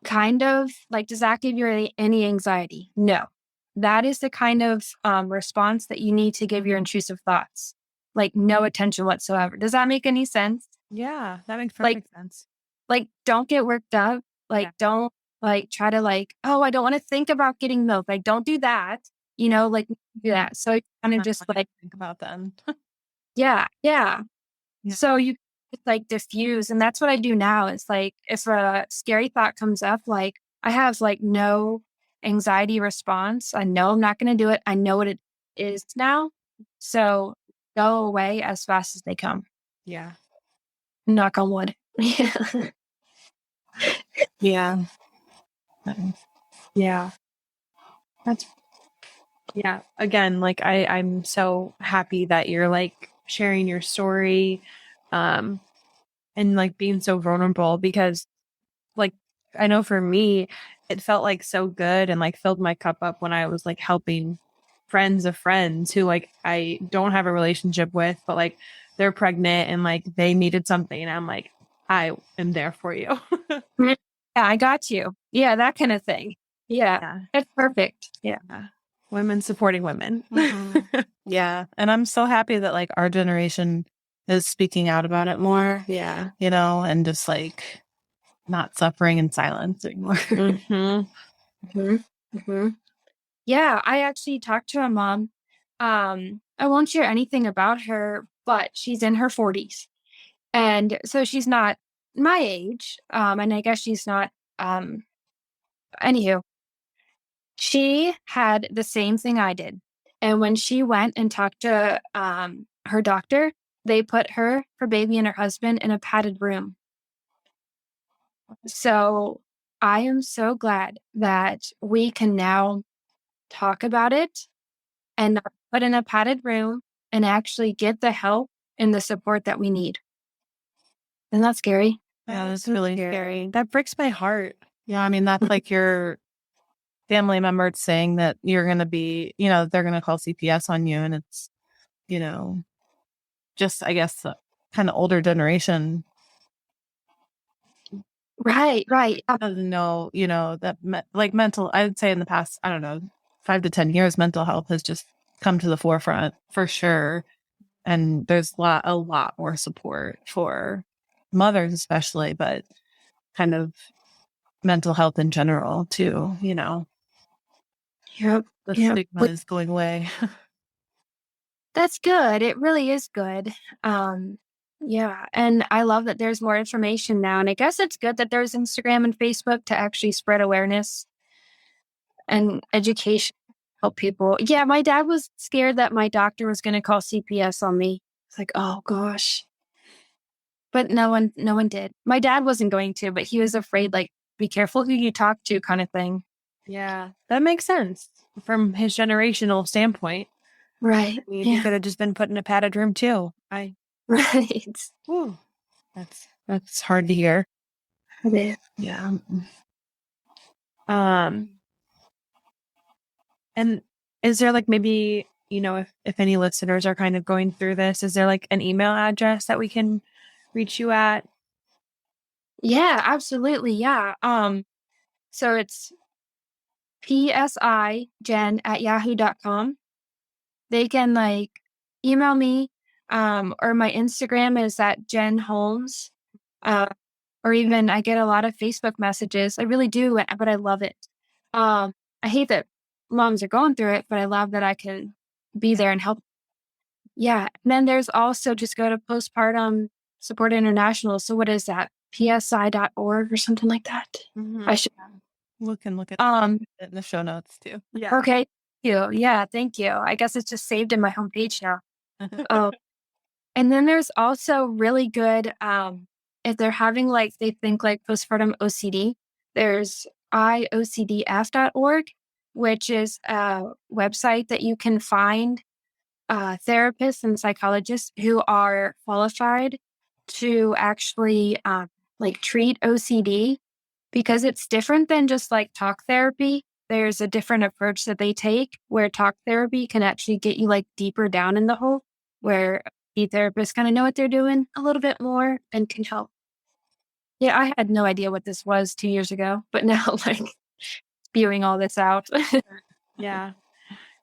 kind of like, does that give you any anxiety? No. That is the kind of response that you need to give your intrusive thoughts, like no attention whatsoever. Does that make any sense? Yeah, that makes Like, perfect sense. like don't get worked up. Like, don't like try to like, oh, I don't want to think about getting milk. Like, don't do that. Like do that. So you kind of Not just what I like, think about them. yeah. Yeah. So you just like diffuse. And that's what I do now. It's like if a scary thought comes up, like I have like no anxiety response. I know I'm not going to do it. I know what it is now. So go away as fast as they come. Yeah. Knock on wood. Yeah. Yeah. Yeah. Again, like I'm so happy that you're like sharing your story, and like being so vulnerable because like I know for me, it felt like so good and like filled my cup up when I was like helping friends of friends who like I don't have a relationship with, but like they're pregnant and like they needed something. And I'm like, I am there for you. Yeah, I got you. Yeah, that kind of thing. Yeah, Yeah. it's perfect. Yeah. Women supporting women. Yeah. And I'm so happy that like our generation is speaking out about it more. Yeah. And just like not suffering in silence anymore. Yeah, I actually talked to a mom. I won't share anything about her, but she's in her 40s. And so she's not my age. And I guess she's not anywho, she had the same thing I did. And when she went and talked to her doctor, they put her baby and her husband in a padded room. So I am so glad that we can now talk about it and not put in a padded room and actually get the help and the support that we need. Isn't that scary? Yeah, that's really scary. That breaks my heart. Yeah, I mean, that's like your family member saying that you're going to be, they're going to call CPS on you. And it's just, I guess, kind of older generation Right. doesn't know, that like mental, I would say in the past, I don't know, 5 to 10 years, mental health has just come to the forefront for sure. And there's a lot more support for mothers, especially, but kind of mental health in general too, Yep. the Yep. stigma is going away. That's good. It really is good. Yeah. And I love that there's more information now. And I guess it's good that there's Instagram and Facebook to actually spread awareness and education, help people. Yeah. My dad was scared that my doctor was going to call CPS on me. It's like, oh gosh. But no one did. My dad wasn't going to, but he was afraid, like, be careful who you talk to kind of thing. Yeah, that makes sense from his generational standpoint. Right. I mean, he could have just been put in a padded room too. Right. Whew, that's hard to hear. It is. Yeah. And is there like maybe, if any listeners are kind of going through this, is there like an email address that we can reach you at? Yeah, absolutely. Yeah. So it's psijen@yahoo.com. They can like email me, or my Instagram is at Jenn Holmes. Or even I get a lot of Facebook messages. I really do, but I love it. I hate that moms are going through it, but I love that I can be there and help. Yeah. And then there's also just go to Postpartum Support International. So what is that? psi.org or something like that. Mm-hmm. I should Look at it in the show notes too. Yeah. Okay. Thank you. Yeah, thank you. I guess it's just saved in my homepage now. And then there's also really good, if they're having like, they think like postpartum OCD, there's iocdf.org, which is a website that you can find therapists and psychologists who are qualified to actually like treat OCD, because it's different than just like talk therapy. There's a different approach that they take where talk therapy can actually get you like deeper down in the hole, where the therapists kind of know what they're doing a little bit more and can help. Yeah, I had no idea what this was 2 years ago, but now like spewing all this out. Yeah.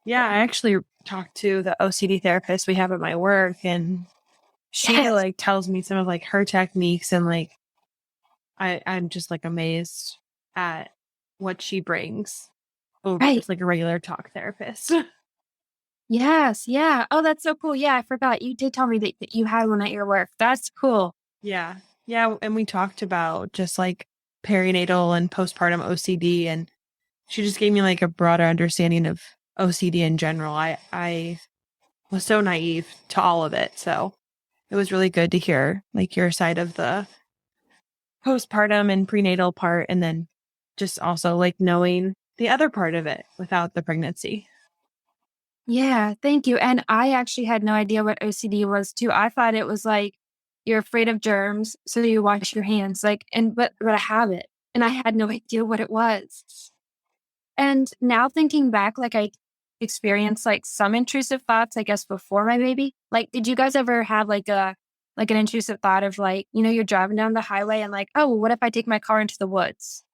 Yeah. I actually talked to the OCD therapist we have at my work, and she like tells me some of like her techniques, and like I'm just like amazed at what she brings over just like a regular talk therapist. Yes. Yeah. Oh, that's so cool. Yeah, I forgot. You did tell me that you had one at your work. That's cool. Yeah. Yeah. And we talked about just like perinatal and postpartum OCD, and she just gave me like a broader understanding of OCD in general. I was so naive to all of it. So it was really good to hear like your side of the postpartum and prenatal part, and then just also like knowing the other part of it without the pregnancy. Yeah, thank you. And I actually had no idea what OCD was too. I thought it was like you're afraid of germs, so you wash your hands. Like, but I have it, and I had no idea what it was. And now thinking back, like I experienced like some intrusive thoughts, I guess, before my baby. Like, did you guys ever have like an intrusive thought of like, you're driving down the highway and like, oh, well, what if I take my car into the woods?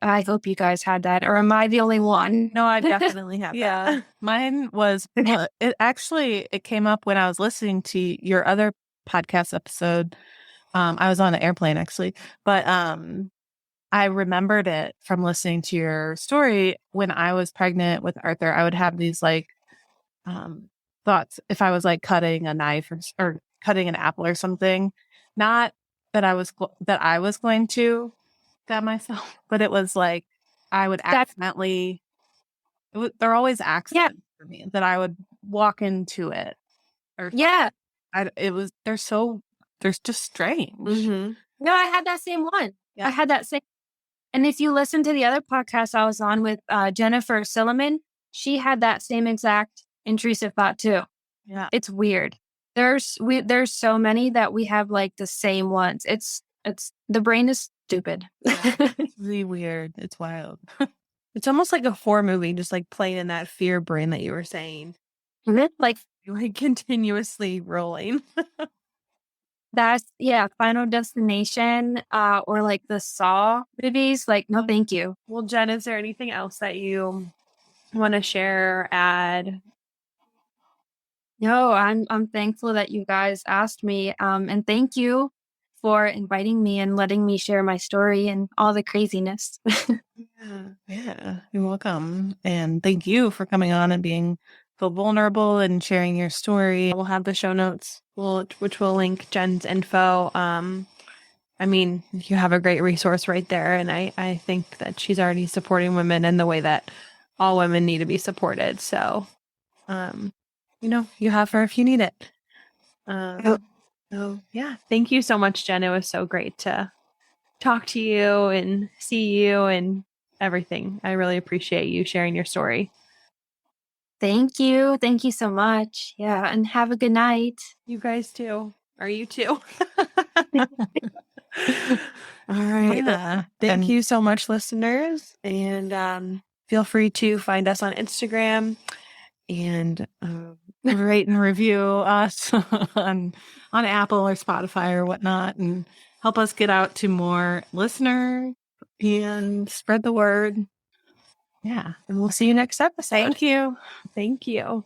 I hope you guys had that. Or am I the only one? No, I definitely have Yeah. that. Mine was, it came up when I was listening to your other podcast episode. I was on an airplane actually, but I remembered it from listening to your story. When I was pregnant with Arthur, I would have these like thoughts if I was like cutting a knife or cutting an apple or something. Not that I was going to stab myself, but it was like I would accidentally. They're always accidents for me that I would walk into it. Or they're just strange. Mm-hmm. No, I had that same one. Yeah. I had that same. And if you listen to the other podcast I was on with Jennifer Silliman, she had that same exact intrusive thought too. Yeah. It's weird. There's so many that we have like the same ones. It's the brain is stupid. Yeah, it's really weird. It's wild. It's almost like a horror movie, just like playing in that fear brain that you were saying. Like like continuously rolling. That's Final Destination, or like the Saw movies. Like, no, thank you. Well, Jen, is there anything else that you want to share, add? No, I'm thankful that you guys asked me. And thank you for inviting me and letting me share my story and all the craziness. Yeah, you're welcome. And thank you for coming on and being so vulnerable and sharing your story. We'll have the show notes, which will link Jen's info. I mean, you have a great resource right there. And I think that she's already supporting women in the way that all women need to be supported. So, you have her if you need it. So yeah, thank you so much, Jen. It was so great to talk to you and see you and everything. I really appreciate you sharing your story. Thank you. Thank you so much. Yeah. And have a good night. You guys too. Are you too? All right. Yeah. Thank you so much, listeners. And feel free to find us on Instagram and rate and review us on Apple or Spotify or whatnot, and help us get out to more listeners and spread the word. Yeah. And we'll see you next episode. Thank you. Thank you.